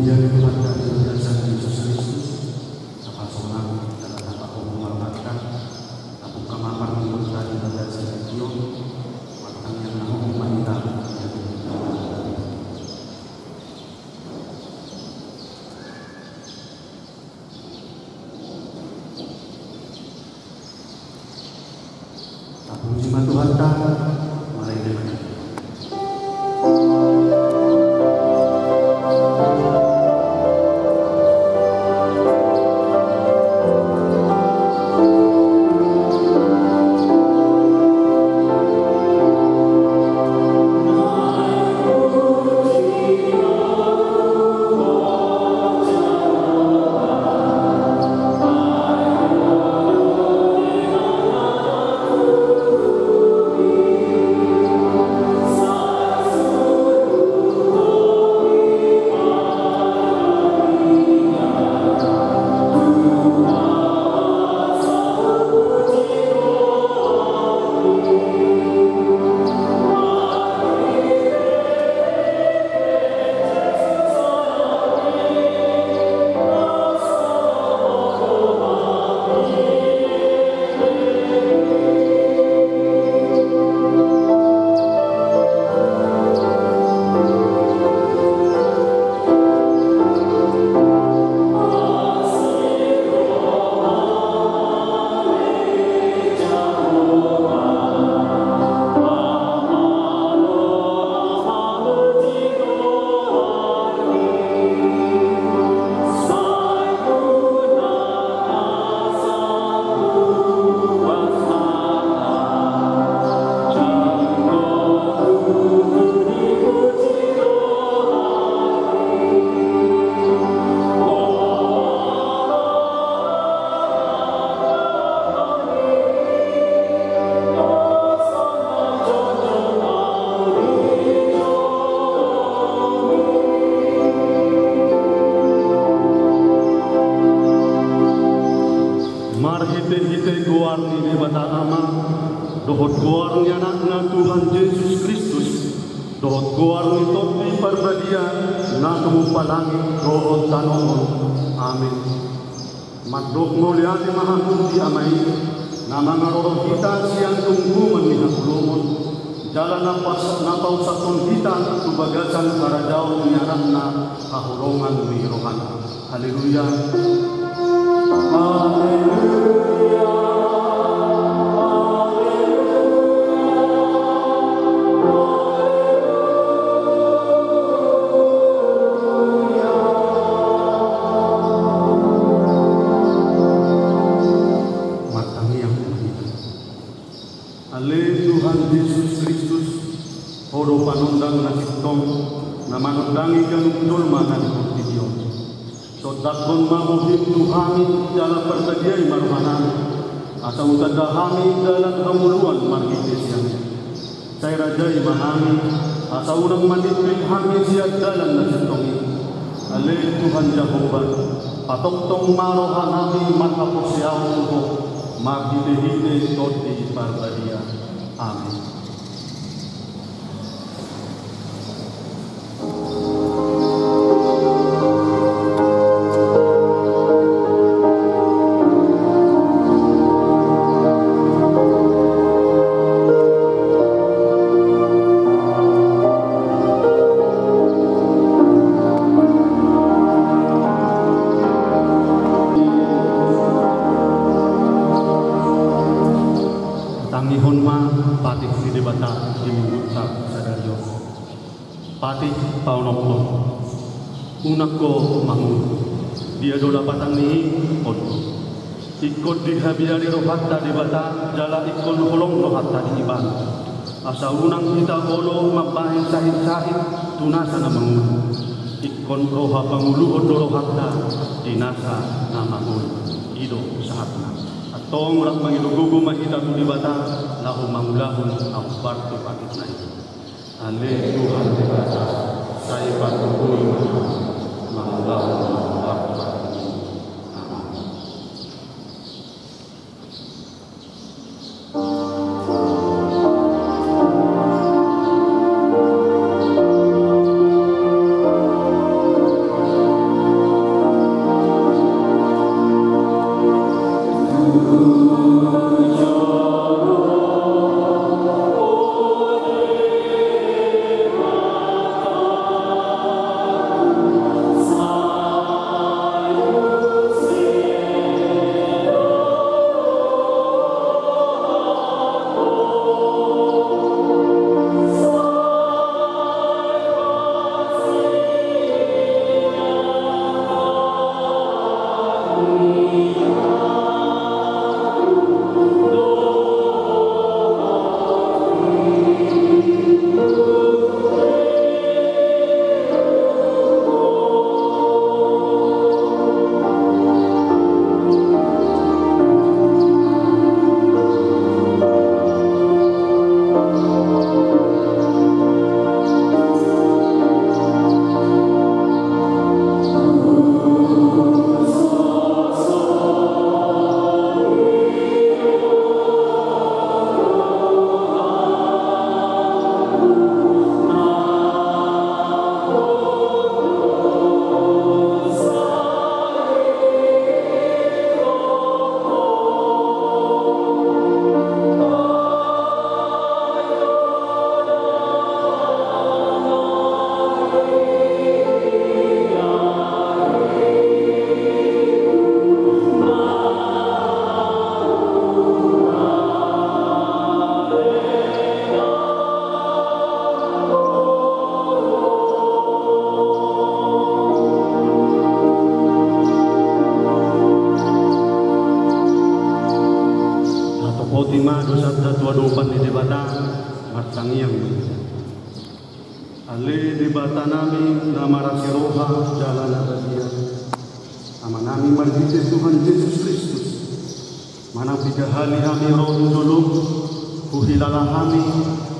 Pujian Tuhan dari Tuhan Yesus Kristus, apa sonang dalam apa menghormatkan, apa kamar berkati dan sekiyo, matang yang nahu manita yang puji Tuhan tak mari kita hite guarni di bata ama dohot guarni anaknya Tuhan Yesus Kristus dohot guarni topi parbadia na palangi rohot tanomon amin madok mulyani mahamuti amai nama ngaroh kita siang tunggu menihat kulumon jalan napau sakon kita tubagasan para jauh nyaranna kahurongan wirohan haleluya haleluya. Tuhan Yesus Kristus, horo panundang nasitong, na manundangi ganung dulma na dikurtidiyo. So dakon mamuhim Tuhami dalam perbagian maruhanan, asa utadahami dalam kamuluan margitesian. Saya rajai mahami, asa urang manipil hami siya dalam nasitong. Ale Tuhan Jehovah, patoktong marohanami makaposyaw ko, maghide-hide toti parbadia. Amin. Tangihon ma patih si debata di minggu sadario patih paunokto unako mangun dia do dapatan ni odo ikut dihabiari rohatta debata jala ikon holong rohatta di iban asa unang kita bolo mabahin sahid tunasa na mangun ikon roha pangulu odo rohatta dinasa na mangun ido sahatna tong rak mangilugugo mahita tu di bata lahu mangulahun akbar tu pakit naik ale Tuhan di bata saya patuhi mangulahun akbar dosat tua dopan di debata matsangiang ale debata nami nama rasiroha jalan abadia nama nami margite Tuhan Yesus Kristus mana pigahali kami roh dulu kuhilala kami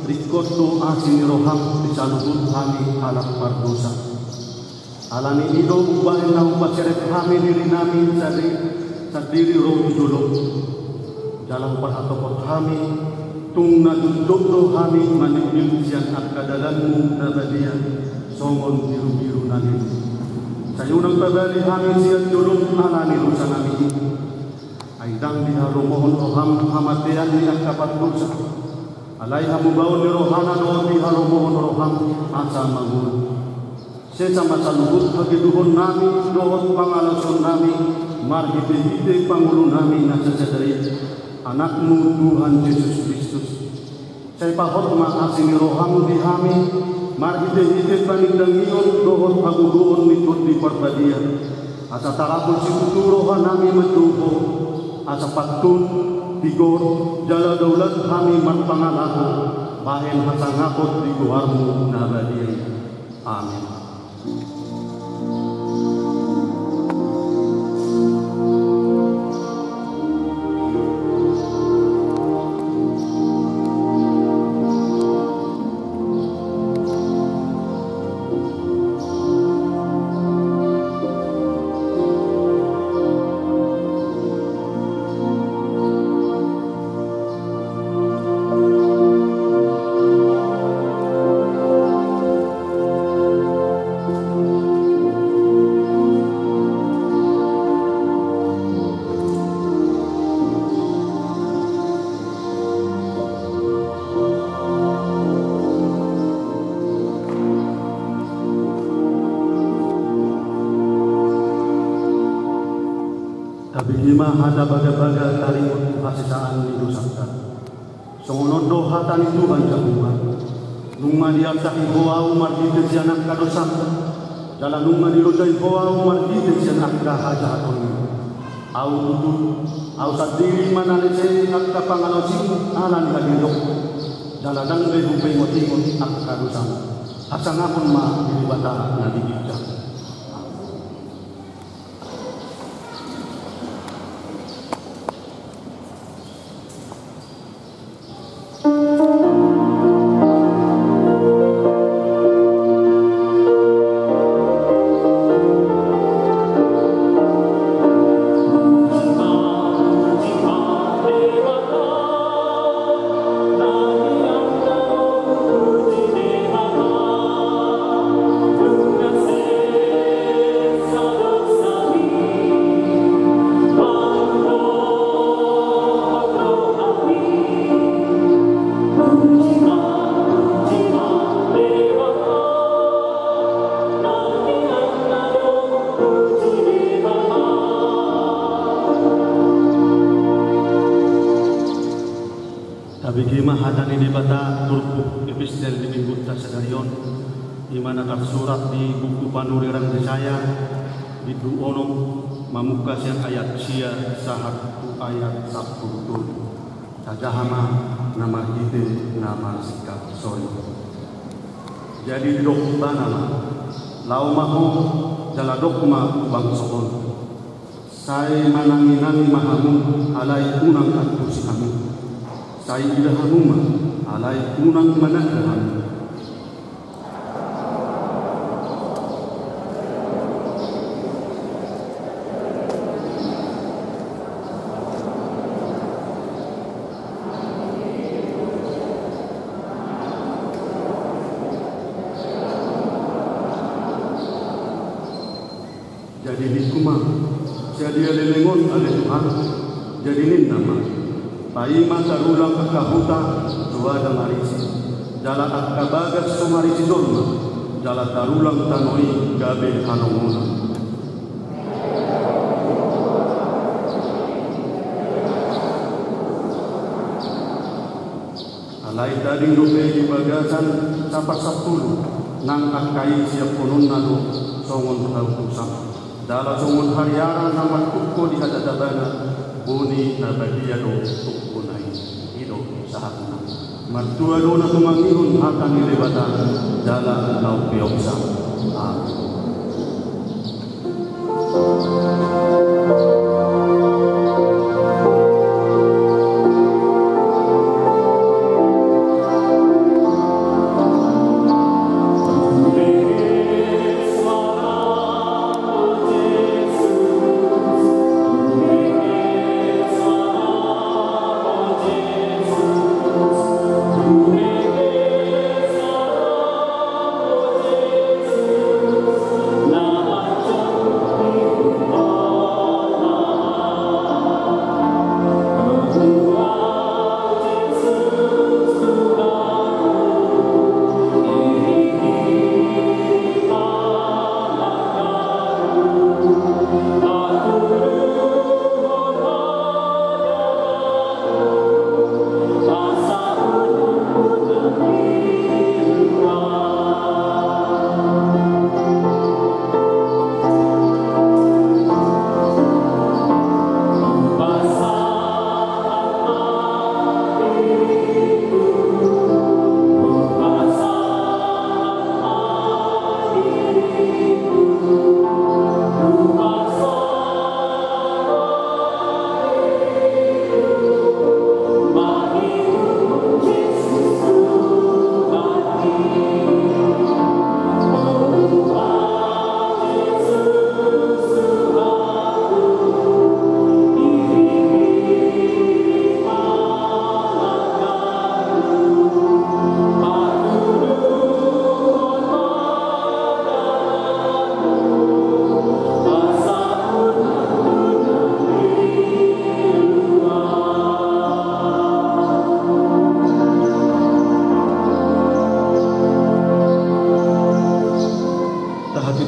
rikoto asini roham disalubut kami halak pardosa alani ido ubahin na upaceret kami diri nami sadiri roh dulu jalan perhatokot kami tung nadudok kami manipulasian at kadalanmu nabadian songon biru-biru nanin sayunang pabali kami siat dulong alani rusa nami aidang diharumohon roham hamatian ni ang kapatulsa alay hamubaon ni rohana no diharumohon roham asa mangun sesama salubut hagiduhon nami dohon pangalason nami marhite-hite pangulo nami nasasadari anakmu Tuhan Yesus Kristus saya pahot maasini roham di kami marhite-hite paningdangion dohon haguduhon mitut di perbadian asa tarapul sikutu rohan nami metuho asa patun tigor jala daulat kami matpangalaku bahen hasangakot di guharmu nabadian amin. Bima hada baga-baga tarimut hasisaan ni dosaka songono doha tani Tuhan jamuan nungma diataki hoa umar di sianak kadosak jalan nungma dilojai hoa umar di sianak kahajaton au tutu au sadiri manalese akka pangalosi alan kadilok jalan dang behu pengotimot akka kadosak asangapun ma diribata nadigijak Bagaimana hadani debata turku epistel di minggu tasadarion di mana tersurat di buku panuriran saya di duono mamuka siang ayat sia sahat tu ayat sabtu sajahama nama ide nama sikap sorry jadi dok nama lau mahu jala dokma bang soon saya mananginani mahamu alai unang atusi kamu saya tidak hamuma alai unang manakahan jadi hikmah jadi lelengon oleh Tuhan jadi nama Paima tarulang kakahuta dua damarisi jala akabagas sumarisi dolma jala tarulang tanoi gabe hanongona alai tading dope di bagasan capat sapulu nang akai siap punun nado songon tautusam dala songon hariara naman tukko di hadatabana buni nabadiado tukko nai ido sakna. Mertua dona tumangihun hatan nilebatan dalam lau pioksa. Amin.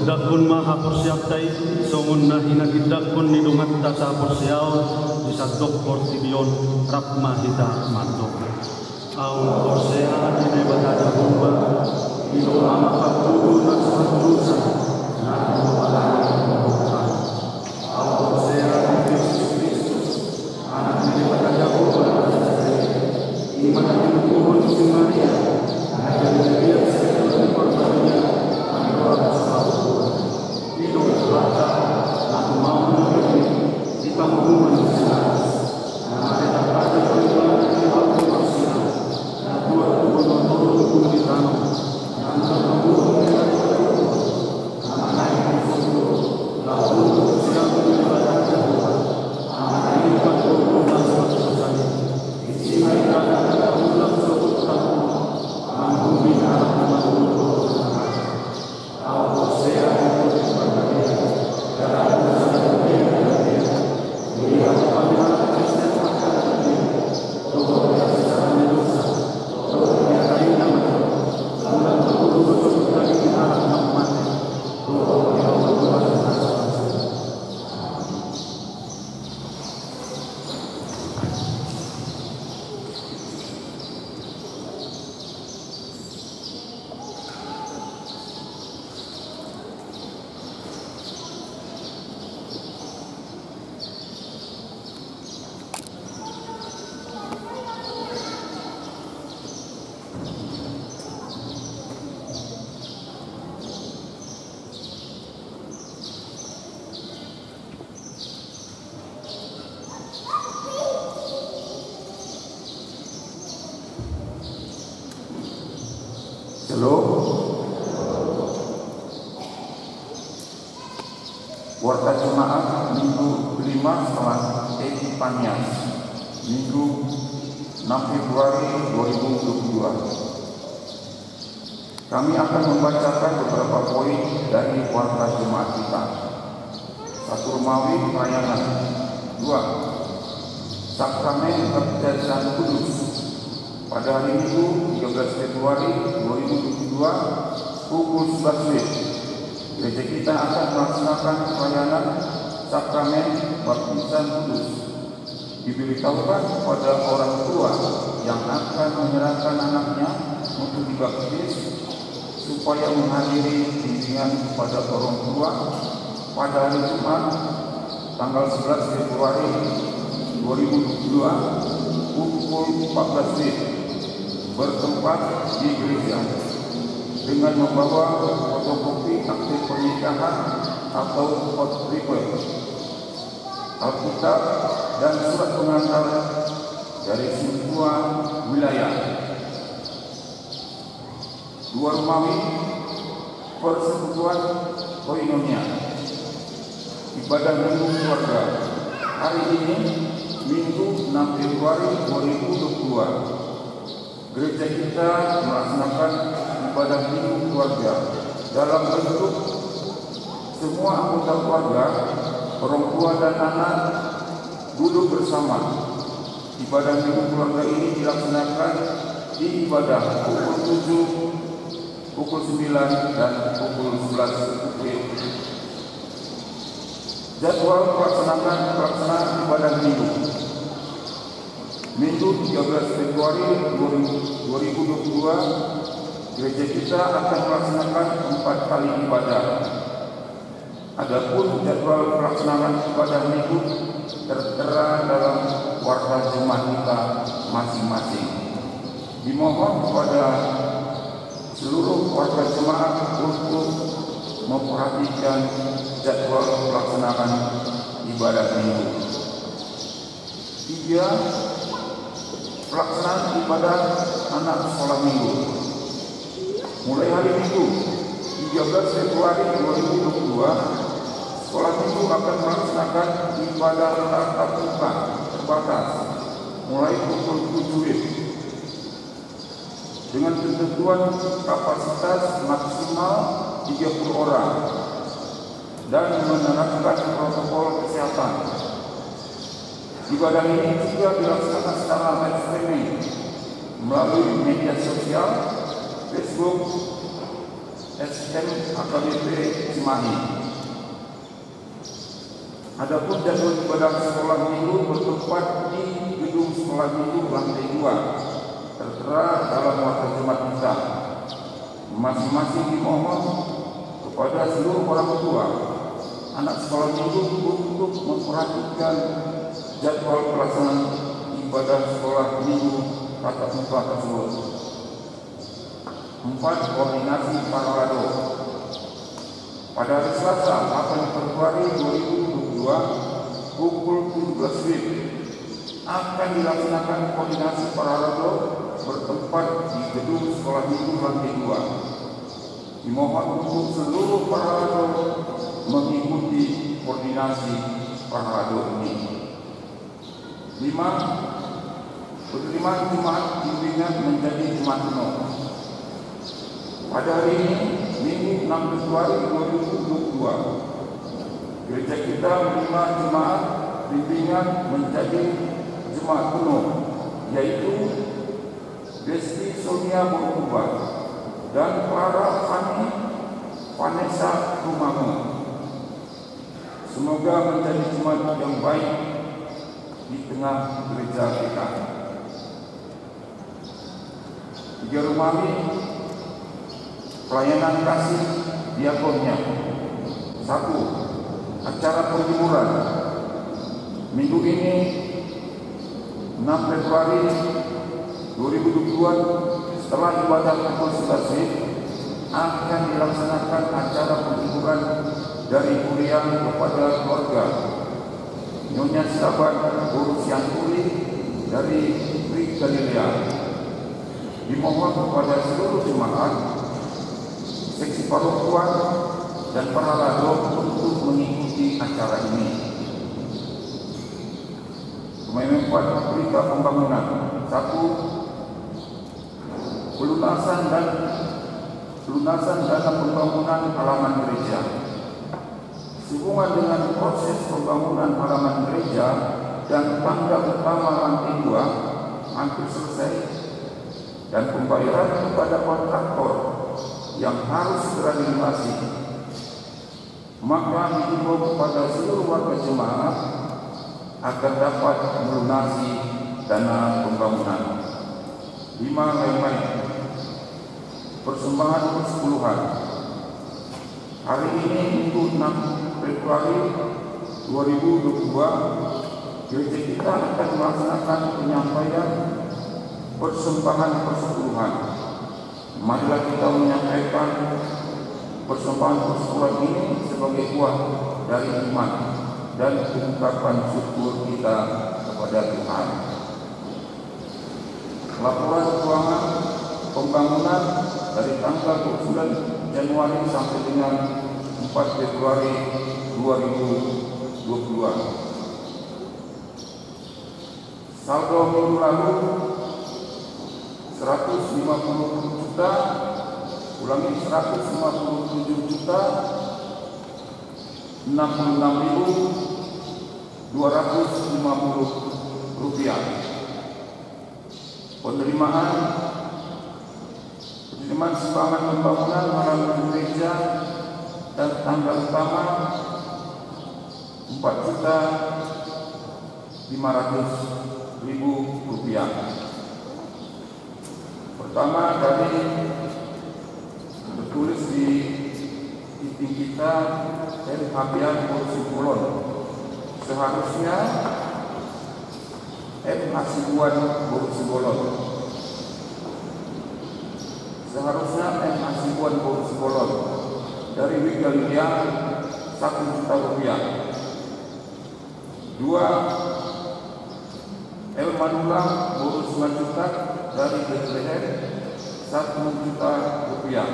Dakun maha persiaptai songun nahina dakun nidungat tasa persiau bisa doktor tibion rapmahita mantok au persea di debata bomba ilo ama kapudu nasatusa na kepala au persea di Kristus anak di debata bomba iman di Tuhan si Maria akan dia segala perbuatannya di panggungan jelas, ada pada perjuangan di waktu maksimal, dan dua turun di tanah, yang terlalu amanah itu, lalu siap beribadah Tuhan, amanah ini berkorban selesai, isi mereka ada ulang sebut tahun, menghuni anak Warta Jemaat Minggu kelima setelah Epifanias, Minggu 6 Februari 2022. Kami akan membacakan beberapa poin dari Warta Jemaat kita. 1. Romawi pelayanan. 2. Sakramen Baptisan Kudus. Pada hari Minggu 13 Februari 2022 pukul 11 WIB. Gereja kita akan melaksanakan pelayanan sakramen baptisan kudus. Diberitahukan kepada orang tua yang akan menyerahkan anaknya untuk dibaptis supaya menghadiri bimbingan kepada orang tua pada hari Jumat tanggal 11 Februari 2022 pukul 14 WIB bertempat di gereja dengan membawa fotokopi akte pernikahan atau fotokopi Alkitab dan surat pengantar dari semua wilayah. 2 Romawi, persekutuan koinonia, ibadah minggu keluarga. Hari ini Minggu 6 Februari 2022, gereja kita melaksanakan ibadah minggu keluarga dalam bentuk semua anggota keluarga, orang tua dan anak duduk bersama. Ibadah minggu keluarga ini dilaksanakan di ibadah pukul 7, pukul 9 dan pukul 11 WIB. Jadwal pelaksanaan ibadah minggu. Minggu 13 Februari 2022, gereja kita akan melaksanakan 4 kali ibadah. Adapun jadwal pelaksanaan ibadah minggu tertera dalam warta jemaat kita masing-masing. Dimohon kepada seluruh warga jemaat untuk memperhatikan jadwal pelaksanaan ibadah minggu. 3. Pelaksanaan ibadah anak sekolah minggu. Mulai hari Minggu 13 Februari 2022, sekolah minggu akan melaksanakan ibadah tatap muka terbatas mulai pukul 7 WIB dengan ketentuan kapasitas maksimal 30 orang dan menerapkan protokol kesehatan. Ibadah ini juga dilaksanakan secara live streaming melalui media sosial Facebook SM AKBP Cimahi. Adapun jadwal ibadah sekolah minggu bertempat di gedung sekolah minggu lantai 2, tertera dalam warta jemaat kita. Masing-masing dimohon kepada seluruh orang tua anak sekolah minggu untuk memperhatikan jadwal pelaksanaan ibadah sekolah minggu tatap muka tersebut. 4. Koordinasi paralado. Pada hari Selasa 8 Februari 2022 pukul 17 WIB akan dilaksanakan koordinasi paralado bertempat di gedung sekolah minggu lantai 2. Dimohon untuk seluruh paralado mengikuti koordinasi paralado ini. 5. Penerimaan jemaat bimbingan menjadi jemaat penuh. Pada hari ini, Minggu 6 Februari 2022, gereja kita menerima jemaat bimbingan menjadi jemaat penuh, yaitu Desti Sonia Berubah dan Clara Fani Vanessa Rumamu. Semoga menjadi jemaat yang baik di tengah gereja kita. 3 Romawi, pelayanan kasih diakonnya. 1. Acara perhiburan. Minggu ini 6 Februari 2022, setelah ibadah pukul 11 WIB akan dilaksanakan acara perhiburan dari kuliah kepada keluarga. Nyonya Sahabat Guru Sianturi dari Tri Galilea. Dimohon kepada seluruh jemaat, seksi parokuan dan para lado untuk mengikuti acara ini. Kemenpan berita pembangunan. 1. Pelunasan dana pembangunan halaman gereja. Sehubungan dengan proses pembangunan halaman gereja dan tangga utama lantai 2 hampir selesai dan pembayaran kepada kontraktor yang harus segera dilunasi, maka dihimbau kepada seluruh warga jemaat agar dapat melunasi dana pembangunan. 5. Lain-lain. Persembahan persepuluhan. Hari ini Minggu 6 Februari 2022, gereja kita akan melaksanakan penyampaian persembahan persepuluhan. Marilah kita menyampaikan persembahan persepuluhan ini sebagai buah dari iman dan ungkapan syukur kita kepada Tuhan. Laporan keuangan pembangunan dari tanggal 29 Januari sampai dengan 4 Februari 2022. Saldo minggu lalu 150 juta, ulangi 157 juta 66.250 rupiah. Penerimaan sumbangan pembangunan melalui gereja dan tanggal utama 4.500.000 rupiah. Pertama dari tertulis di titik kita Habian Borsibolon. Seharusnya Hasibuan Borsibolon. Hasibuan Borsibolon dari Wigalia 1 juta rupiah. 2. Manulang Borus 9 juta dari Bethlehem 1 juta rupiah.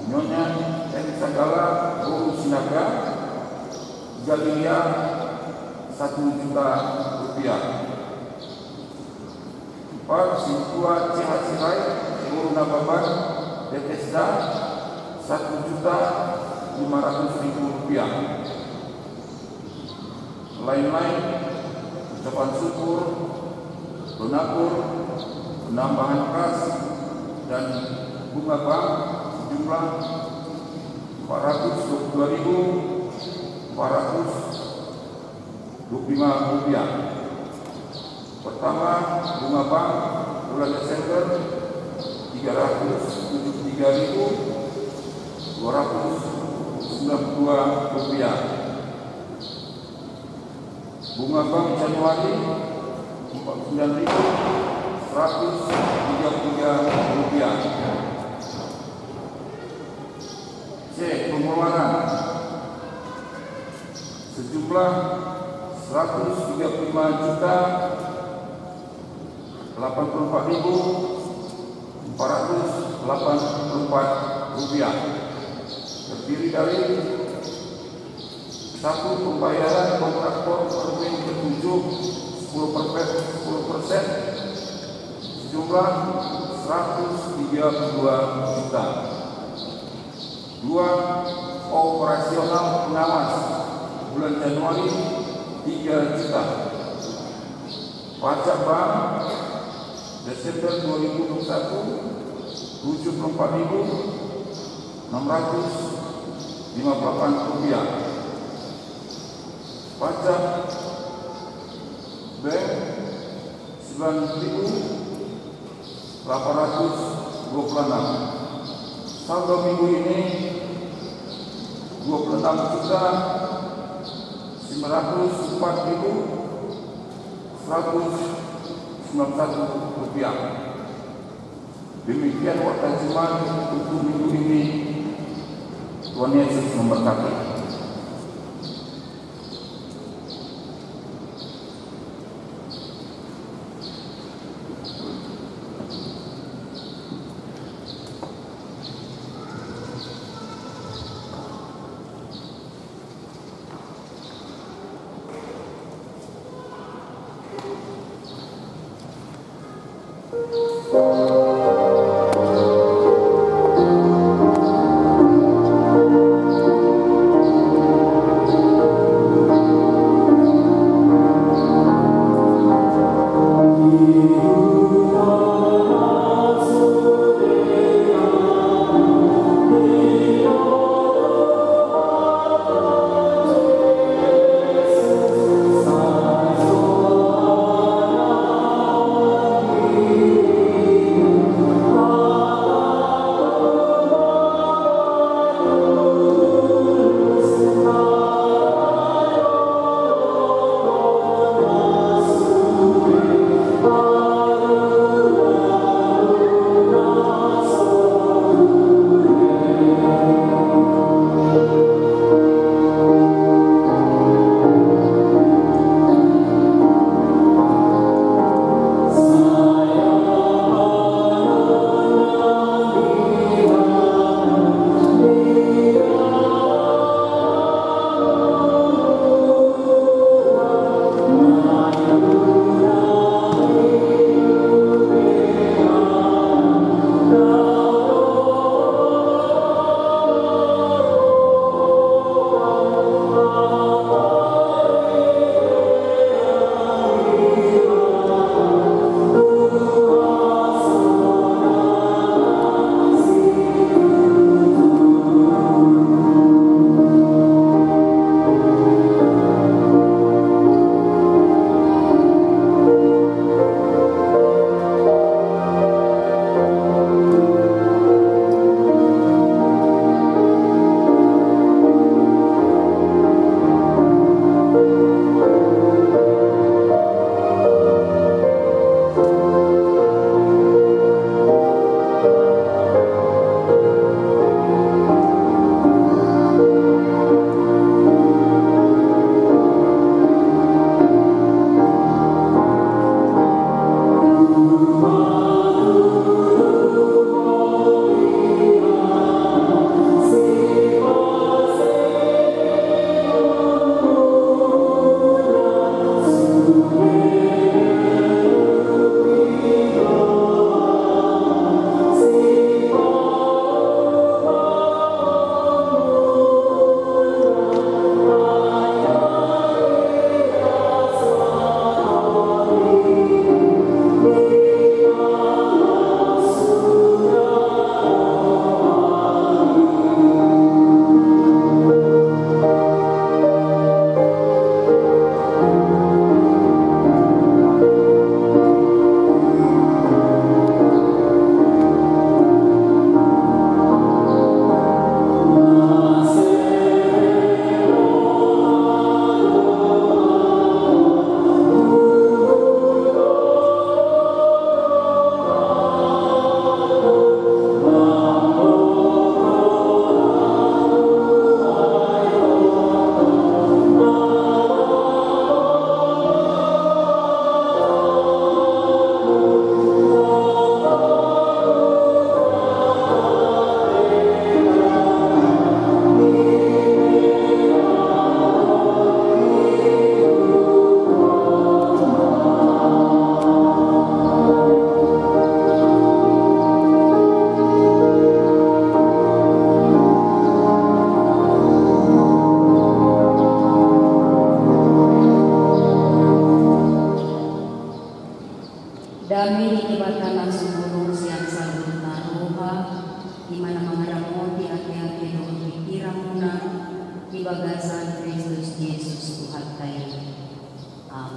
Nyonya Sagala Borus Sinaga Galilea 1 juta rupiah. 4. Sintua Cihasirai Guru Nababan Bethesda 1.500.000 rupiah. Lain-lain ucapan syukur, donatur, penambahan kas dan bunga bank sejumlah 422.425 rupiah. Pertama, bunga bank bulan Desember 373.292 rupiah. Bunga bank Januari 49.133 rupiah. C. Pengeluaran sejumlah 135.084.484 rupiah. Terdiri dari 1. Pembayaran kontraktor permen ke-7 10% sejumlah 132 juta. 2. Operasional pengawas bulan Januari 3 juta. Pajak bank Desember 2021 74.658 rupiah. Pajak bank 9.826. Saldo minggu ini 26.904.191 rupiah. Demikian waktu Jumat untuk minggu ini. Tuhan Yesus memberkati.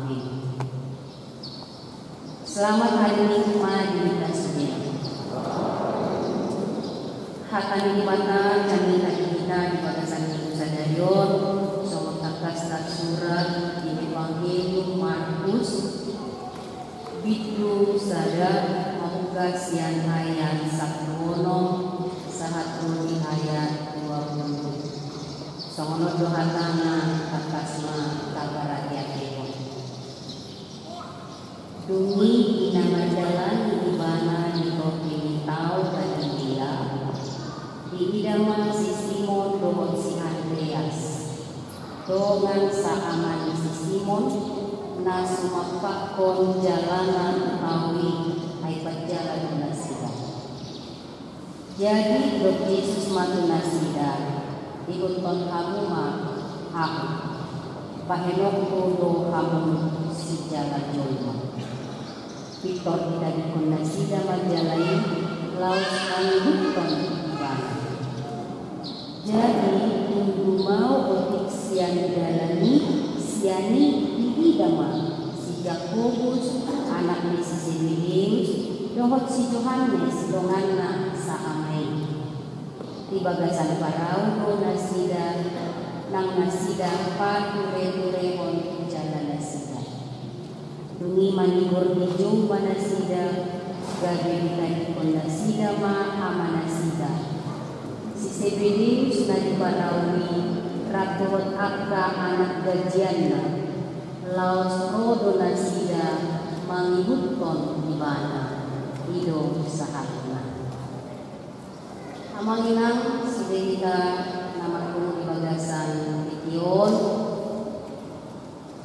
Amin. Selamat hari Minggu di kasihnya. Hakan dipatah kami tadi kita di batasan Minggu Sadarion. Soal takas surat di Evangelium Markus. Bidu sadar mahuka sian ayat 1 sahatun di ayat 20. Songono dohatana takasma tabarakyat dewa. Dungi nama jalan di mana di kopi tau dan dia di idaman si Simon dohon si Andreas dongan saaman si Simon na sumakakon jalanan utawi ay pagjalan nasida. Jadi Dok Yesus matu nasida ikunton kamu aku pahenok kudo kamu si jalan jolma. Victor tidak dikon nasida majalai laut kami bukan ibana. Jadi tunggu mau otik siani dalani siani didama si Yakobus anak ni si Zebedeus dohot si Yohanes donganna sa amai di bagasan parau do nasida nang nasida pature-turehon jalan nasida dungi manigur di jumpa nasida gagawin tadi kon nasida ma ama nasida si Zebedeus na di parawi raturot akka anak gajianna laos rodo nasida mangihutton di bana ido sahatna. Amanginang sudah kita nama kuno di bagasan Pition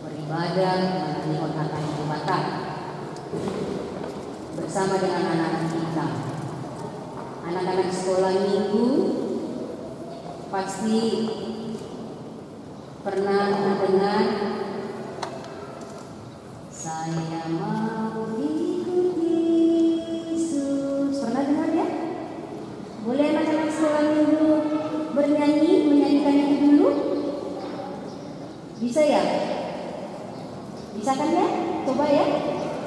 beribadah menanihon hakan ibadah bersama dengan anak-anak kita. Anak-anak sekolah minggu pasti pernah mendengar saya mau ikut Yesus. Pernah dengar ya? Boleh anak-anak sekolah minggu bernyanyi, menyanyikan itu dulu? Bisa ya? Bisa kan ya? Coba ya.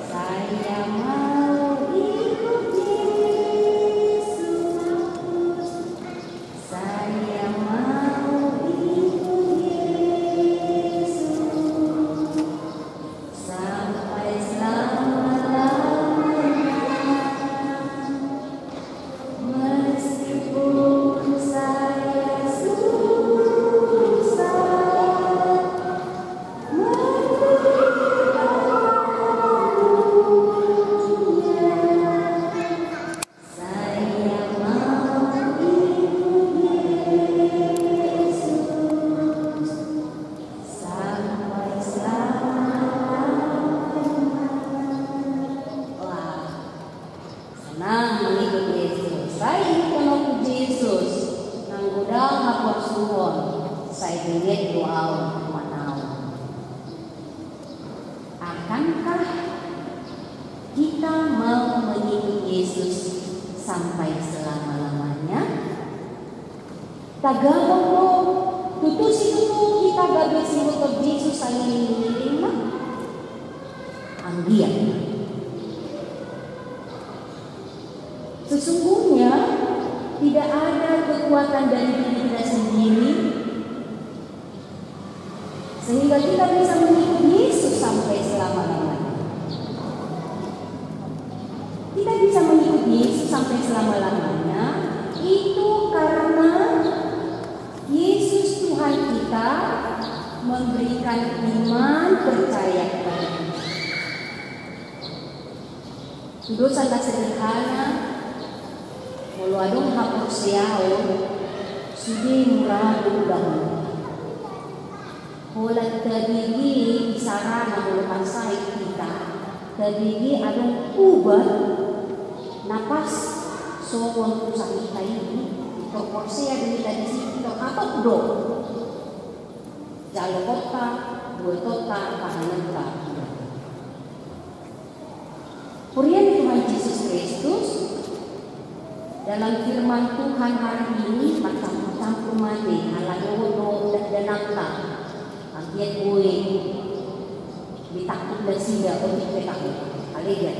Saya mau ikut Yesus. Saya mau ikut Yesus. Sampai selama-lamanya. Meskipun saya susah Akankah kita mau mengikuti Yesus sampai selama-lamanya? Tagawag mo, tutusin mo kita gagasin mo kag Yesus ang iniling na? Ang diyan. Sesungguhnya tidak ada kekuatan dari diri kita sendiri sehingga kita bisa mengikuti Yesus sampai selama-lamanya. Kita bisa mengikuti Yesus sampai selama-lamanya itu karena Yesus Tuhan kita memberikan iman percaya kepada kita. Sudah sangat sederhana, walau hapus siao, sudah murah dahulu. Walau tabigi sarana mulukan saya kita, tabigi adong ubah napas sokon usah kita ini, proporsi yang kita di sini kita apa do? Jalo kota, dua kota, pahanan kota. Kurian Tuhan Yesus Kristus dalam firman Tuhan hari ini macam-macam rumane halayo dan nangka. Agiat gue di takut dan tidak untuk takut. Haleluya.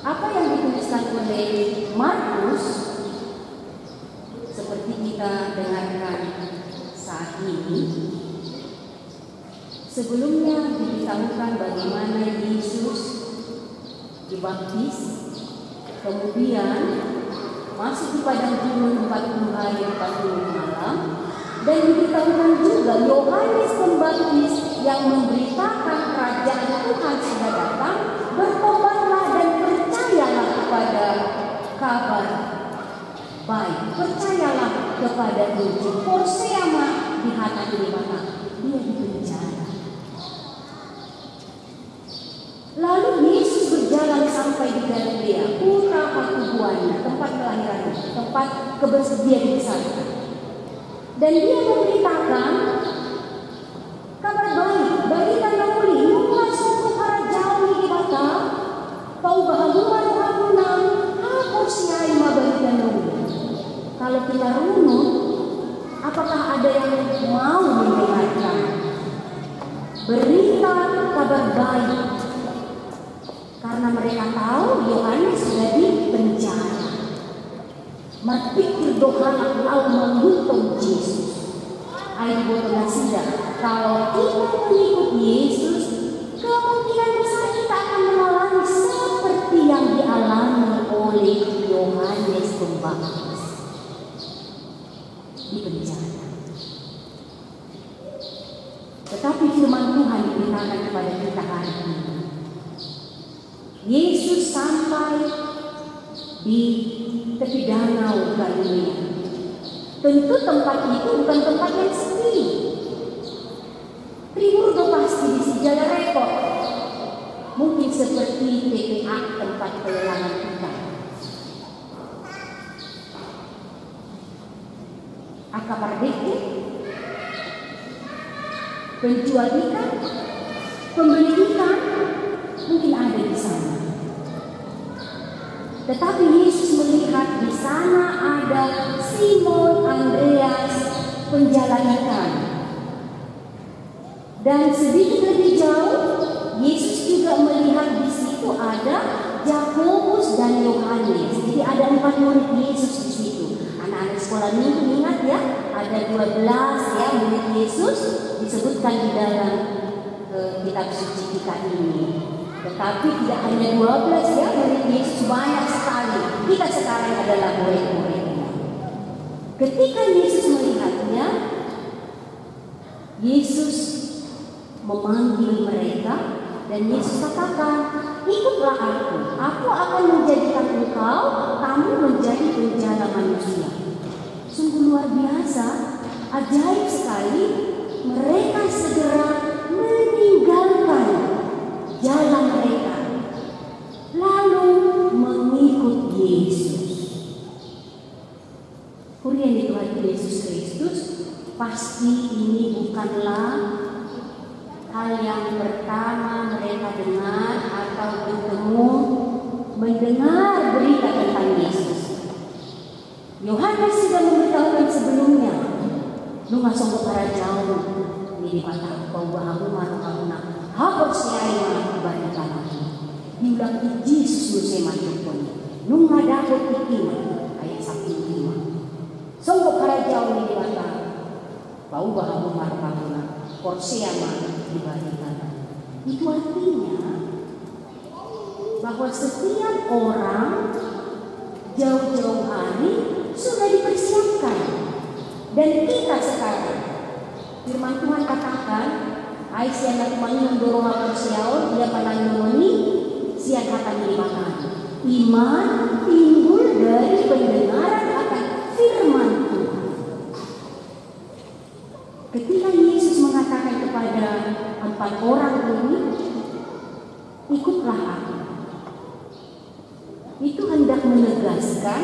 Apa yang dituliskan oleh Markus seperti kita dengarkan saat ini, sebelumnya diberitahukan bagaimana Yesus dibaptis, kemudian masuk di padang gurun 40 hari 40 malam, dan diberitahukan juga Yohanes Pembaptis yang memberitakan kerajaan Tuhan sudah datang, bertobatlah dan percayalah kepada kabar baik, percayalah kepada Injil. Porseama di hati di mana dia dipenjara. Lalu Yesus berjalan sampai di Galilea, putra pertubuhannya, tempat kelahirannya, tempat dia dibesarkan. Dan dia memberitakan kabar baik, berita yang mulia, mulai sungguh kerajaan di bata, kau bahagia rohana, aku siai berita yang mulia. Kalau kita runut, apakah ada yang mau mendengarkan berita kabar baik? Karena mereka tahu Yohanes sudah dipenjara. Berpikir Tuhan Allah menghukum Yesus. Ayo boleh tidak, kalau kita mengikut Yesus, kemungkinan besar kita akan mengalami seperti yang dialami oleh Yohanes Pembaptis di penjara. Tetapi firman Tuhan diberitakan kepada kita hari ini. Yesus sampai di tepi danau Galilea. Tentu tempat itu bukan tempat yang sepi. Tribur pasti di sini jalan repot. Mungkin seperti TPA, tempat pelelangan kita. Akapardeke, penjual ikan, pembeli ikan, mungkin ada di sana. Tetapi Yesus melihat di sana ada Simon, Andreas, penjalan ikan. Dan sedikit lebih jauh, Yesus juga melihat di situ ada Yakobus dan Yohanes. Jadi ada 4 murid Yesus di situ. Anak-anak sekolah minggu ingat ya, ada 12 ya murid Yesus disebutkan di dalam kitab suci kita ini. Tetapi tidak hanya 12 ya, murid Yesus banyak sekali. Kita sekarang adalah murid-muridnya. Ketika Yesus melihatnya, Yesus memanggil mereka dan Yesus katakan, ikutlah aku akan menjadikan engkau, kamu menjadi penjala manusia. Sungguh luar biasa, ajaib sekali. Mereka segera meninggalkan jalan mereka, lalu mengikut Yesus. Kurian di Tuhan Yesus Kristus, pasti ini bukanlah hal yang pertama mereka dengar atau bertemu mendengar berita tentang Yesus. Yohanes sudah memberitahukan sebelumnya, lu nggak sanggup para jauh di mata kau bahamu mana hapus siaya berita lagi. Diulang Yesus lu semacam pun, lu nggak dapat ikin ayat 1:5. Sanggup para jauh di mata kau bahamu mana porsiama diberikan. Itu artinya bahwa setiap orang jauh-jauh hari sudah dipersiapkan. Dan kita sekarang, firman Tuhan katakan, Aisyah nak mangyong dorong siaon, dia pananumoni, siang akan dimakan. Iman timbul dari pendengaran akan firman Tuhan. Ketika Yesus mengatakan kepada 4 orang ini, ikutlah aku. Itu hendak menegaskan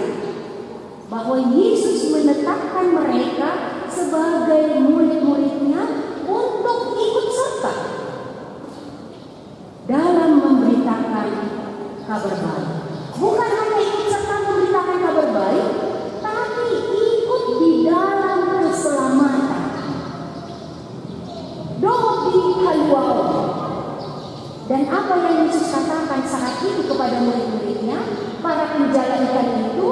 bahwa Yesus menetapkan mereka sebagai murid-muridnya untuk ikut serta dalam memberitakan kabar baik. Bukan hanya ikut serta memberitakan kabar baik, tapi ikut di dalam keselamatan. Doa di Dan apa yang Yesus katakan saat itu kepada murid-muridnya, para penjala ikan itu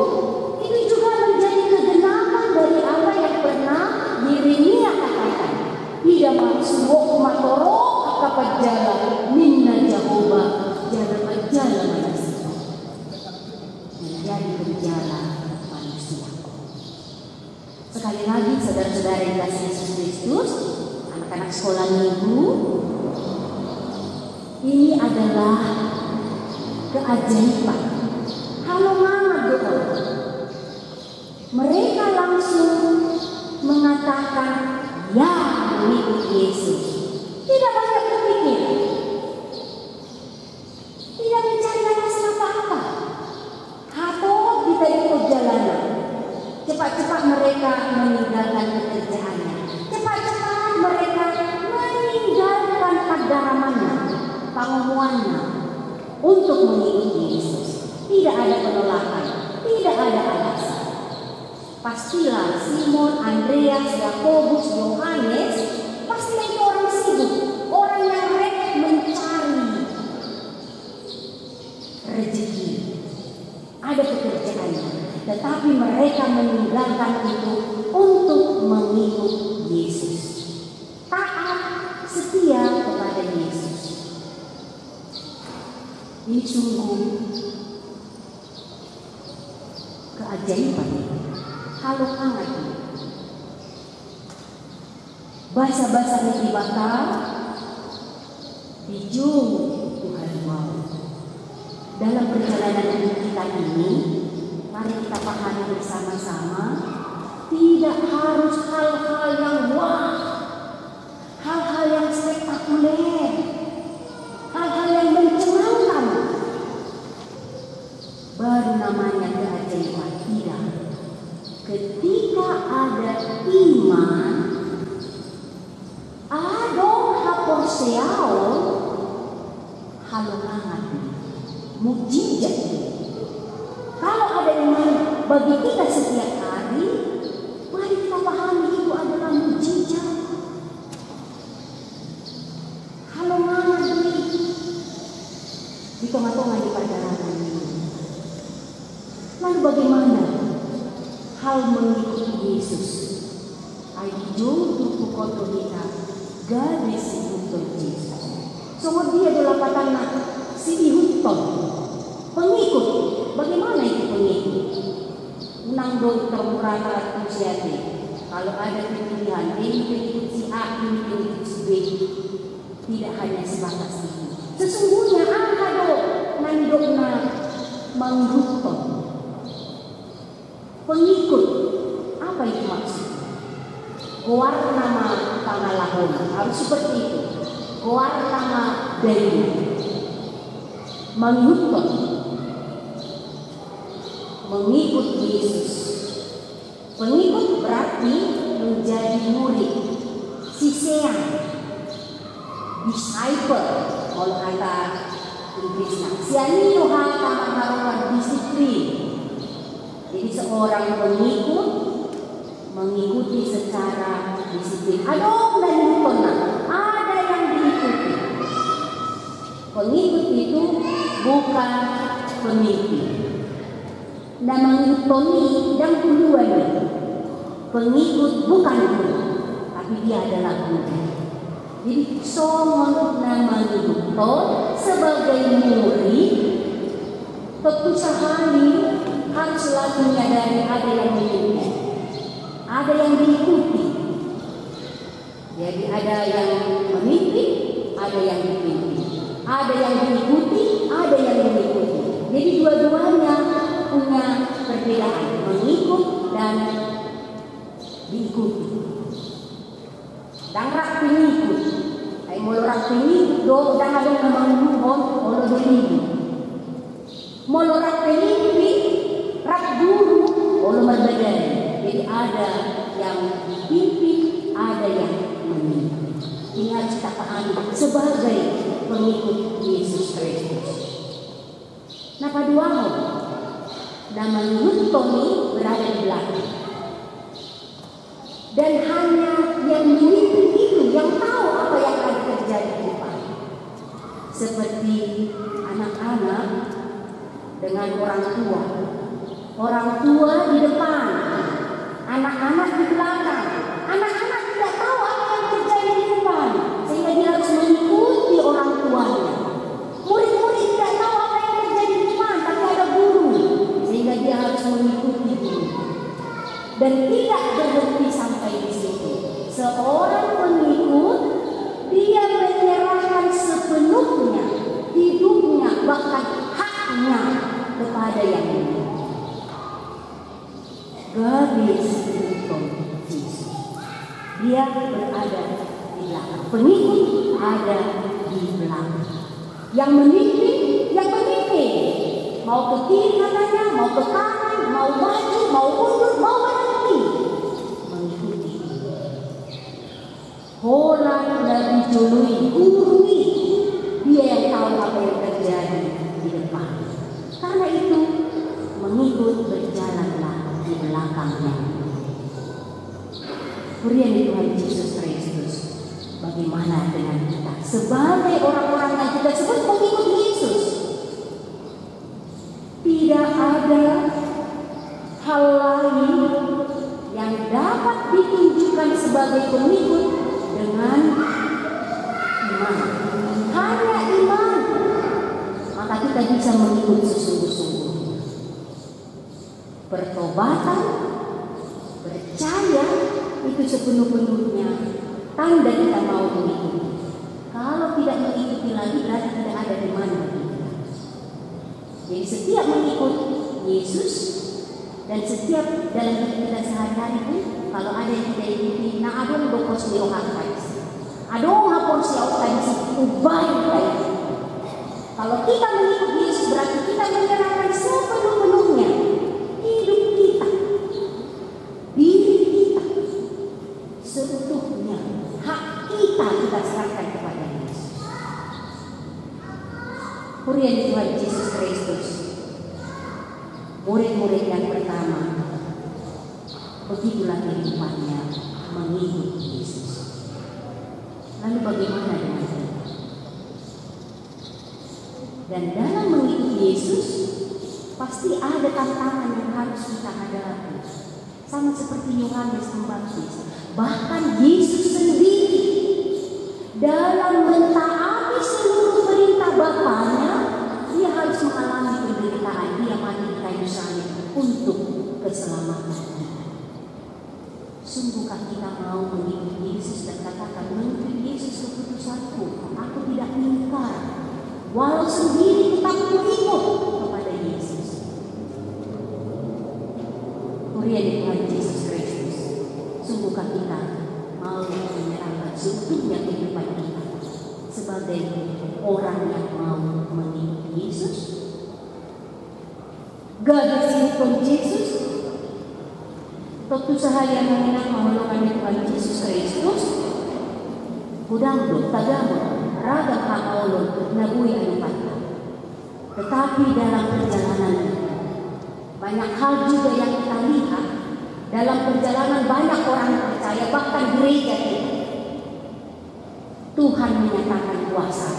juga menjadi kegenapan dari apa yang pernah Yeremia katakan. Tidak maksud matoro kapat jala minna Jehovah jala manusia. Menjadi penjala manusia. Sekali lagi saudara-saudara yang dikasihi Yesus Kristus, anak-anak sekolah minggu, ini adalah keajaiban. Halo mama doa. Mereka langsung mengatakan ya mengikut Yesus. Tidak banyak berpikir, tidak mencari alasan apa-apa. Atau kita di perjalanan, cepat-cepat mereka meninggalkan pekerjaannya. Cepat-cepat mereka meninggalkan kedalamannya, pangumuannya untuk mengikuti Yesus. Tidak ada penolakan, tidak ada alasan. Pastilah Simon, Andreas, Yakobus, Yohanes, pastilah itu orang sibuk, orang yang mencari rezeki. Ada pekerjaannya, tetapi mereka meninggalkan itu untuk mengikut Yesus. Taat, setia kepada Yesus. Ini sungguh keajaiban. Halo hangat. Bahasa-bahasa negeri bakal dijung Tuhan mau. Dalam perjalanan hidup kita ini, mari kita pahami bersama-sama, tidak harus hal-hal yang wah, hal-hal yang spektakuler, hal-hal yang mencengangkan. Baru namanya keajaiban. Tidak. Ketika ada iman, ada haporseao, halongangan, mukjizat. Kalau ada iman bagi kita setiap hari, mari kita pahami itu adalah mukjizat. Halongangan di tengah-tengah di perjalanan ini. Lalu bagaimana hal mengikuti Yesus? Ayo tuku koto kita garis untuk Yesus. Semua dia adalah patana si dihuton pengikut. Bagaimana itu pengikut? Unang doi termurah siapa? Kalau ada pilihan, ini pengikut si A, ini pengikut si B. Tidak hanya sebatas itu. Sesungguhnya ada do nandokna menghuton. Pengikut, apa itu maksudnya? Goar nama pangalahon, harus seperti itu. Goar nama dari mengikut Yesus. Pengikut berarti menjadi murid, sisean, disciple, kalau kata Inggrisnya. Sianino hata maharuan disiplin. Jadi seorang pengikut mengikuti secara disiplin. Ada yang diikuti. Pengikut itu bukan pemimpin. Nah, mengikuti yang kedua ini. Pengikut bukan guru, tapi dia adalah guru. Jadi somon nama mengikuti sebagai murid, tentu sahani harus selalu menyadari ada yang mengikuti, ada yang diikuti. Jadi ada yang memimpin, ada yang dipimpin, ada yang diikuti, ada yang mengikuti. Jadi dua-duanya punya perbedaan, mengikut dan diikuti. Dangrak pengikut, ay molorak pengikut do dan ada yang menguhon olo do ini. Molorak pengikut rak guru olo berbeda. Jadi ada yang dipimpin, ada yang memimpin. Ini harus kita pahami sebagai pengikut Yesus Kristus. Nah, kedua nama Nutoni berada di belakang. Dan hanya yang memimpin itu yang tahu apa yang akan terjadi di depan. Seperti yang ini. God is in front, Jesus. Dia berada di belakang. Pengikut ada di belakang. Yang memimpin, mau ke kiri katanya, mau ke kanan, mau maju, mau mundur, mau berhenti, mengikuti. Holang dari jului gurui, dia yang tahu apa yang terjadi di depan. Karena itu mengikut berjalanlah di belakangnya. Pujian Tuhan Yesus Kristus. Bagaimana dengan kita sebagai orang-orang yang kita sebut pengikut Yesus? Tidak ada hal lain yang dapat ditunjukkan sebagai pengikut dengan iman. Hanya iman, maka kita bisa mengikut sesungguh-sungguhnya. Pertobatan, percaya itu sepenuh-penuhnya tanda kita mau mengikuti. Kalau tidak mengikuti lagi berarti tidak ada iman bagi kita. Jadi setiap mengikut Yesus dan setiap dalam hidup kita sehari-hari pun kalau ada yang kita ikuti, nah adon dokos mirohakai, adon hapon siaukai ubah kita. Kalau kita mengikut Yesus berarti kita menyerahkan sepenuh-penuhnya hidup kita, diri kita, seutuhnya. Hak kita serahkan kepada Yesus. Pujian Tuhan Yesus Kristus. Murid-murid yang pertama, begitulah kehidupannya mengikut Yesus. Lalu bagaimana dengan kita? Dan dalam mengikut Yesus pasti ada tantangan yang harus kita hadapi. Sama seperti Yohanes Pembaptis. Bahkan Yesus sendiri dalam mentaati seluruh perintah Bapaknya, dia harus mengalami penderitaan. Dia mati di kayu salib untuk keselamatan kita. Sungguhkah kita mau mengikut Yesus dan katakan, mengikut Yesus keputusanku, aku tidak ingkar, walau sendiri tetap mengikut kepada Yesus. Pujian Tuhan Yesus Kristus. Sungguhkah kita mau menyerahkan seutuhnya kehidupan kita sebagai orang yang mau mengikut Yesus? God is in Yesus. Tentu sahaja mengenal mengeluarkan Tuhan Yesus Kristus. Hudang do tagamo ragam haolon nabui anupata. Tetapi dalam perjalanan banyak hal juga yang kita lihat. Dalam perjalanan banyak orang percaya, bahkan gereja kita. Tuhan menyatakan kuasa.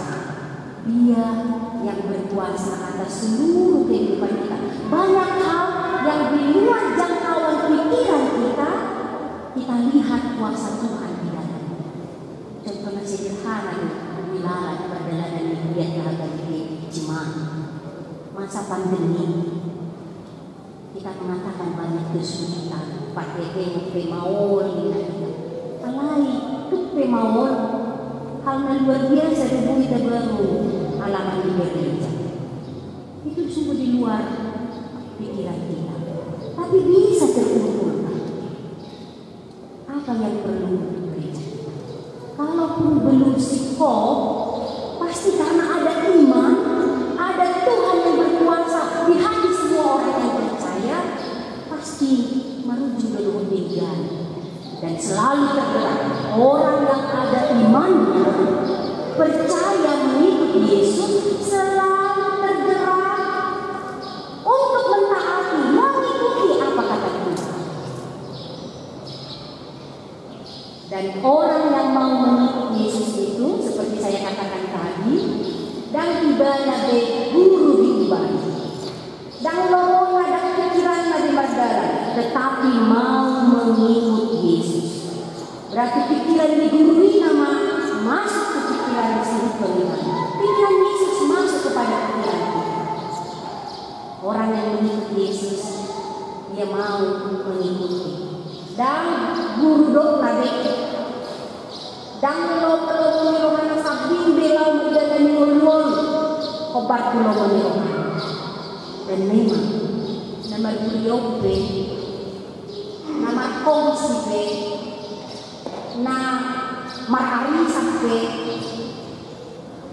Dia yang berkuasa atas seluruh kehidupan kita. Banyak hal yang di luar jangkauan pikiran kita, kita lihat kuasa Tuhan di dalamnya. Contohnya sederhana di wilayah perjalanan yang dia harga di Cimahi. Masa pandemi, kita mengatakan banyak kesulitan. Pakai pemaul, alai itu pemaul. Hal yang luar biasa hubungi kita baru alaman di gereja. Itu sungguh di luar pikiran kita. Tapi bisa terkumpulkan. Apa yang perlu gereja? Kalaupun belum sikap, pasti karena ada iman, ada Tuhan yang berkuasa di hati semua orang yang percaya, pasti merujuk ke kemudian dan selalu tergerak. Orang yang ada imannya, percaya mengikut Yesus, selalu tergerak untuk mentaati, mengikuti apa kata Tuhan. Dan orang yang mau mengikut Yesus itu, seperti saya katakan tadi, dan tibanya de guru di ibadah. Dan lomong ada pikiran di margaran, tetapi mau mengikut Yesus. Berarti pikiran digurui nama masuk ke pikiran disebut bagaimana? Pikiran Yesus masuk kepada pikiran kita. Orang yang mengikut Yesus, dia mau mengikuti. Dan guru dok nabi. Dan lo rohana sabin belau menjalani ulun obat pulau rohana. Dan memang nama Buriope, nama Kongsibe, na Marari Sampe,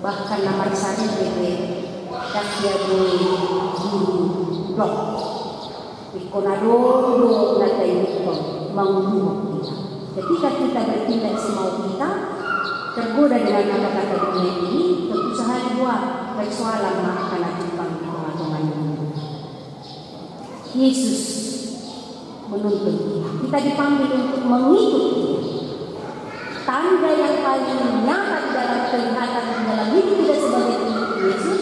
bahkan nama Sari Bebe, dan dia guru dok. Ikonadoro na tayo menghukum kita. Ketika kita bertindak semau kita, tergoda dengan kata-kata dunia ini, tentu saja buat persoalan akan timbang di tengah-tengah ini. Yesus menuntut kita. Kita dipanggil untuk mengikuti Dia. Tanda yang paling nyata di dalam kelihatan di dalam hidup kita sebagai pengikut Yesus,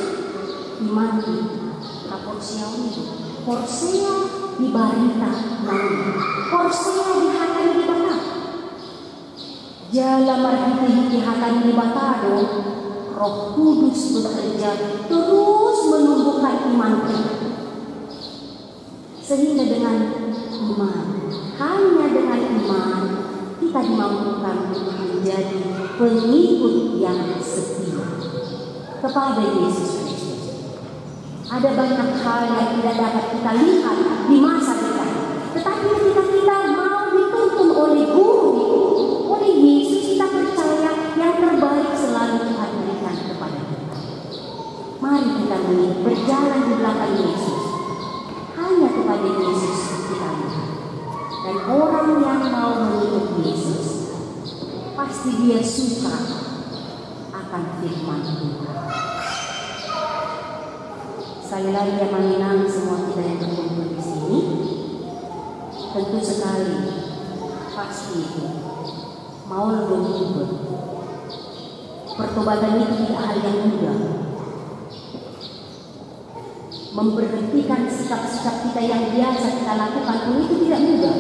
iman kita. Kaporsia itu, Porsea di barita namun, Porsea di hatan di bata. Jala marhiti di hatan di batado, Roh Kudus bekerja terus menumbuhkan iman kita. Sehingga dengan iman, hanya dengan iman kita dimampukan untuk menjadi pengikut yang setia kepada Yesus Kristus. Ada banyak hal yang tidak dapat kita lihat di masa depan, tetapi ketika kita mau dituntun oleh guru, oleh Yesus, kita percaya yang terbaik selalu Tuhan berikan kepada kita. Mari kita berjalan di belakang Yesus. Hanya kepada Yesus kita lihat. Dan orang yang mau mengikut Yesus, pasti dia suka akan firman Tuhan. Sekali lagi yang mengenang semua kita yang berkumpul di sini, tentu sekali pasti itu mau berubah. Pertobatan itu tidak hal yang mudah. Memberhentikan sikap-sikap kita yang biasa kita lakukan pun itu tidak mudah.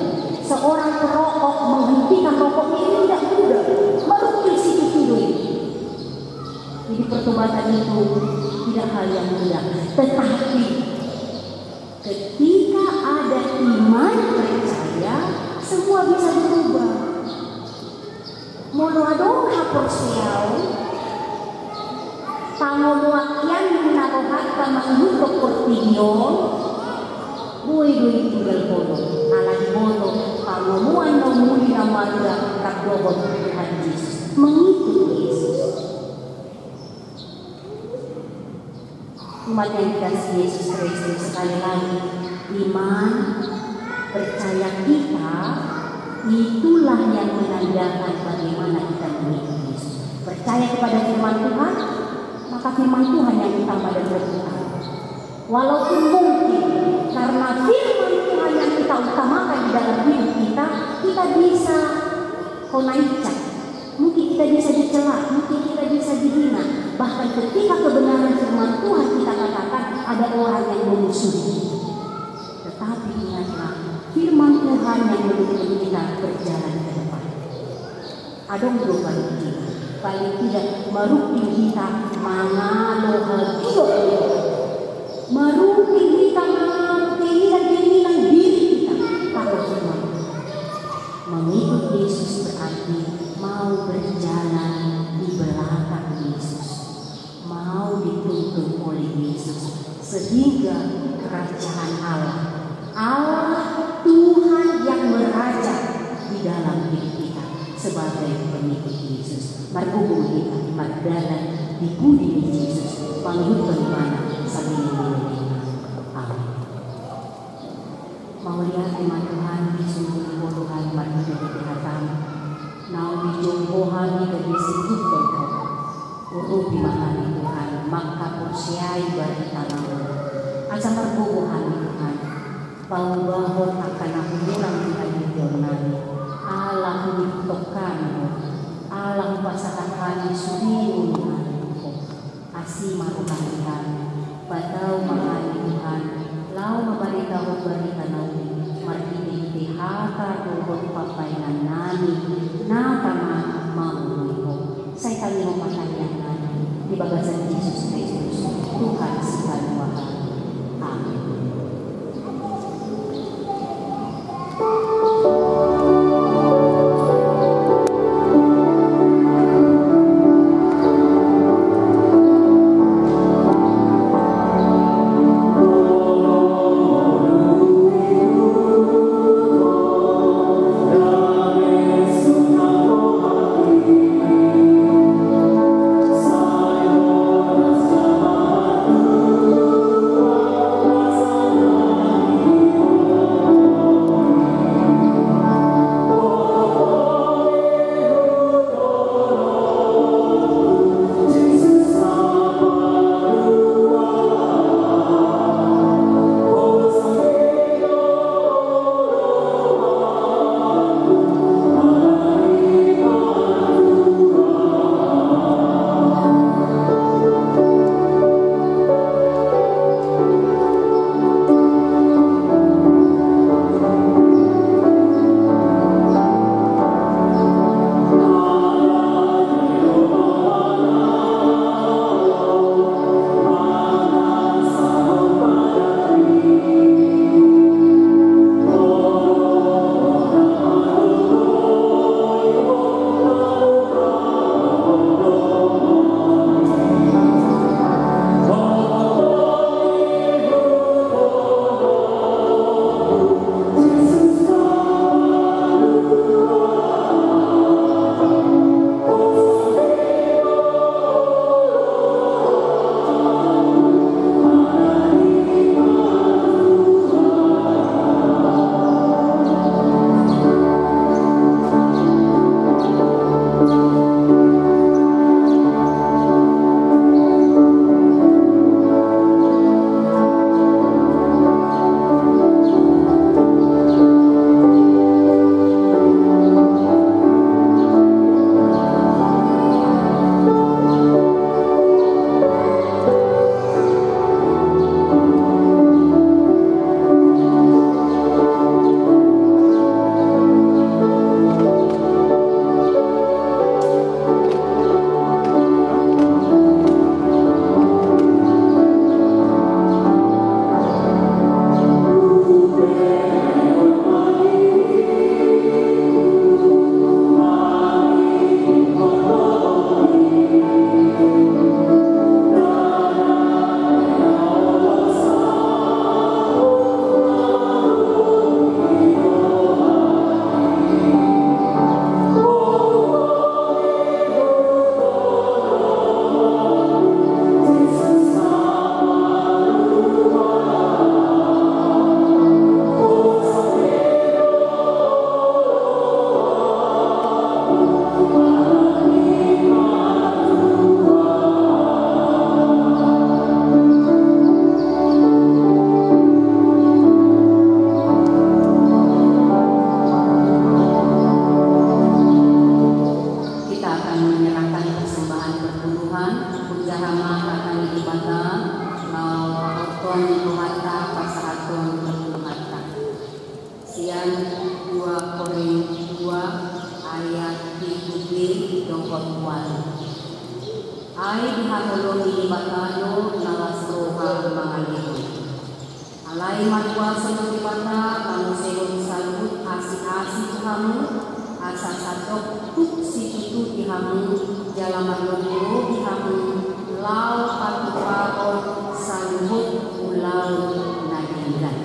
Seorang perokok menghentikan rokoknya itu tidak mudah. Merukir situ tidur. Jadi pertobatan itu tidak hal yang mudah. Tetapi ketika ada iman percaya, semua bisa berubah. Mono adong haporsiau, pangomuakian menarohat kamanghutok portigyon, buhay-buhay tinggal bono, alam bono, pangomuan na muli na marga rakdobot Tuhan Yesus, mengikut Yesus. Umat yang dikasih Yesus Kristus, sekali lagi, iman, percaya kita, itulah yang menandakan bagaimana kita mengikut Yesus. Percaya kepada firman Tuhan, maka firman Tuhan yang utama dan berputar. Walaupun mungkin karena firman Tuhan yang kita utamakan di dalam hidup kita, kita bisa konaicak, mungkin kita bisa dicela, mungkin kita bisa dihina. Bahkan ketika kebenaran firman Tuhan kita katakan, ada orang yang memusuhi. Tetapi ingatlah, firman Tuhan yang menuntun kita berjalan ke depan. Adong berubah kita. Paling tidak merugi kita mangalo hadiyo, merugi kita keinginan diri kita. Kalau firman mengikut Yesus berarti mau berjalan di belakang Yesus, mau dituntun oleh Yesus, sehingga kerajaan Allah Tuhan yang meraja di dalam hidup kita sebagai pengikut Yesus. Margubung kita magdalan di budi Yesus, panghutan mana sabi ini. Amin. Maulihat iman Tuhan di sumber puluhan margubung kehatan, nau di jonggohan di kebisikut tengkau, urupi mahani Tuhan, maka porsiai bagi tanahmu. Asa margubungan Tuhan, bahon akan aku kurang di hati Yonani, Allah ditokanmu. Allah pasakakani suriun asi marukan Tuhan, batau mahali Tuhan, lau mabarita barita nauli, martiti haka tuhot papainan nani, natama mamuliho. Saya kami mempatahkan nani, di bagasan Yesus Kristus, Tuhan sekali wahai. Amin. akan menyerahkan persembahan perpuluhan Pujahama akan ibadah Lawaton Luhata Pasahaton Perpuluhata. Siang 2 Korintus 2 ayat 3 dongkot kual. Ai dihakulong ibatado nawas roha mangalito. Alai matwa solo ibata kamuselo salut asi-asi kamu asa satok tuk si itu dihamu jalaman loro dihamu lau patupakon salut ulau nadingan.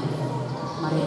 Mari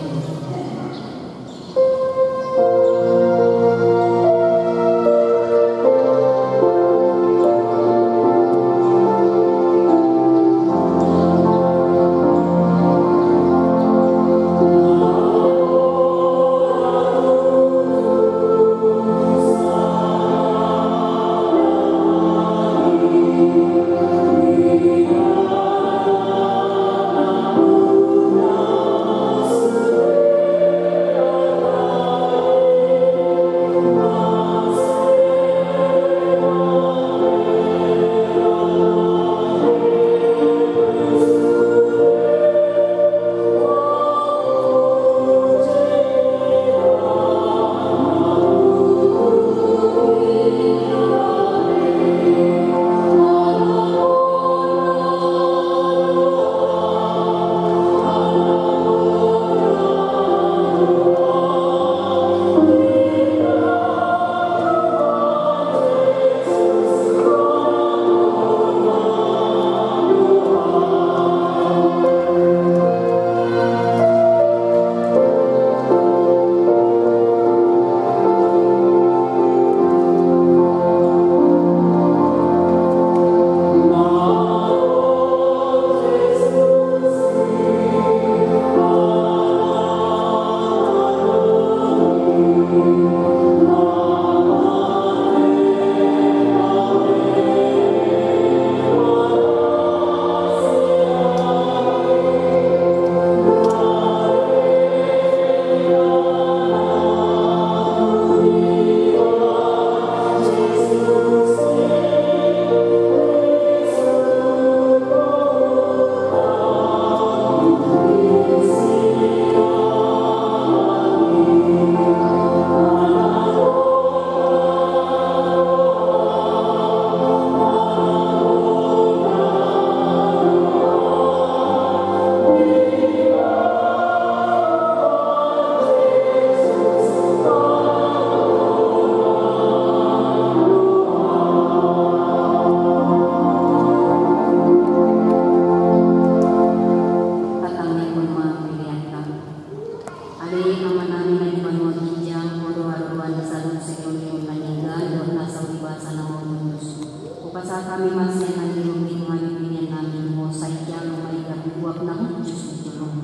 kami masih akan dirumit manipinin namin mo sa iyan o may kabuwag na Diyos ng tulong.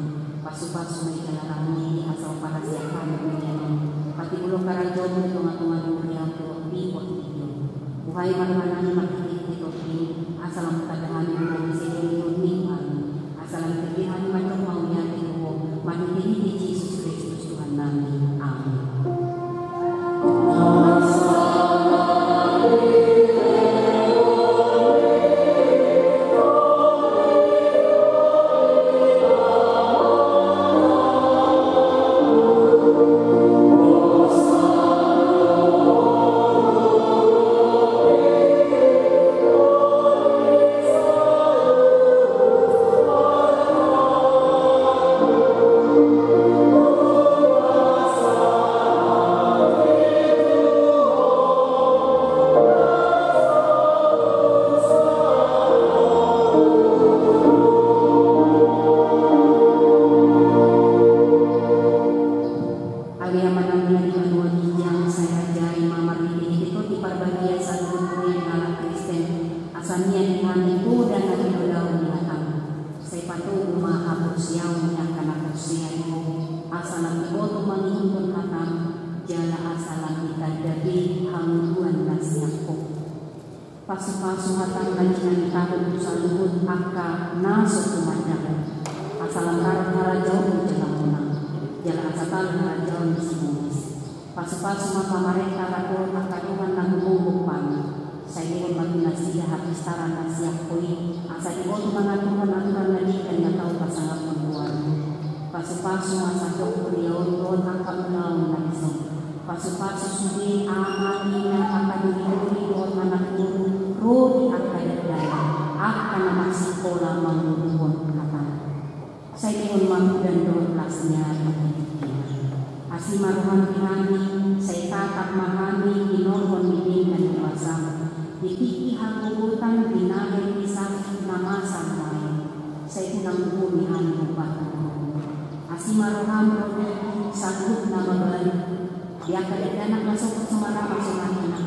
Pasu-pasu may kalarang hindi asaw para siya kami pinyanon. Patibulong karadyo mo ito nga tumaduri ang tuwag biwag ninyo. Buhay manuhanan makikinig ito din. Asalang katagahan mo na isinilin ninyo. Asalang kagihan matong maunyatin mo. Makikinig ni Jesus Christus Tuhan namin. Amen. Pasu-pasu hatang kajian tahun sa luhut angka naso tumanyak asalang karang harajaw ng jalamuna jala asatal harajaw ng simunis pasu-pasu makamarek karakol ang kadungan ng bumbupan istara nasiak koi asa di bawah mengaturan aturan lagi dan nggak tahu pasangan keluar. Pasu-pasu masa jauh beliau don angkat menaun lagi so. Pasu-pasu sudi amalnya akan dihuni don anak guru rodi akan daya akan nama sekolah mengurus kata. Saya mohon mampu dan don kelasnya Asimaruhan kihani saya tatap mahami inorhon bidin dan kuasa dipiki hakubutan binahe pisang nama sampai saya unang bumi hani upah Asimaruhan rodi sanggup nama balik dia kali anak masuk ke semana masuk anak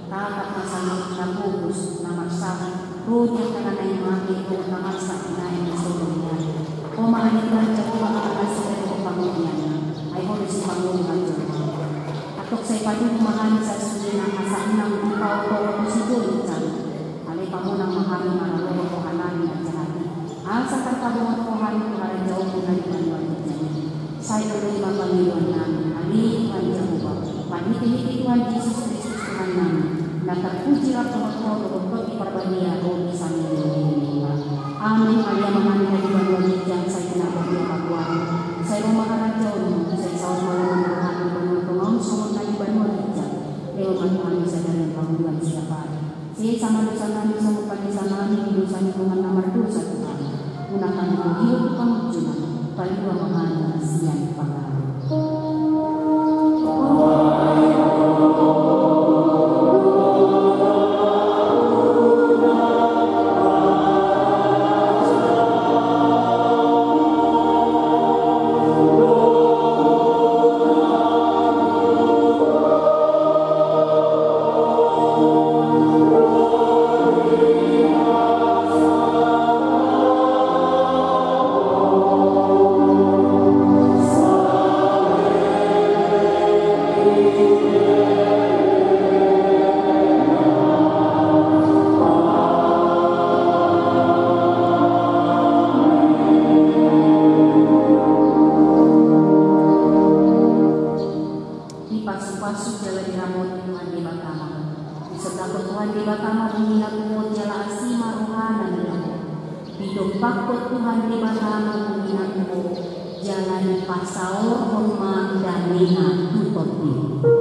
tatap masalah kampus nama sah rodi karena yang mati itu nama sah binahe semuanya pemahaman dan coba masuk ke panggilan Ayo si panggung aja. Atok saya padu memahami saya sudah nak asal nang kau kau positif kan. Ale kamu nang memahami mana lo kohanan yang jahat. Asa kan kamu kohanan para jauh dari tujuan jadi. Saya dulu lima panggilan ali Tuhan Jehovah. Pagi ini Tuhan Yesus Kristus Tuhan kami. Dan terpujilah Tuhan untuk perbahagia roh sambil ini. Amin. Alia memahami dari Tuhan yang saya kenal berdoa Tuhan. Saya memahami jauh. Saya malam berhati dengan semua tadi bangun hijab. Lewat kami sadar panggilan siapa. Saya sama dosa kami semua pada sana ini dosa lingkungan nomor dosa Tuhan. Gunakan hidup pengujuan. Paling dua mengenai siang pangan. Tuhan di Batama mengingatmu, jangan pasaur hormat dan lihat tutup.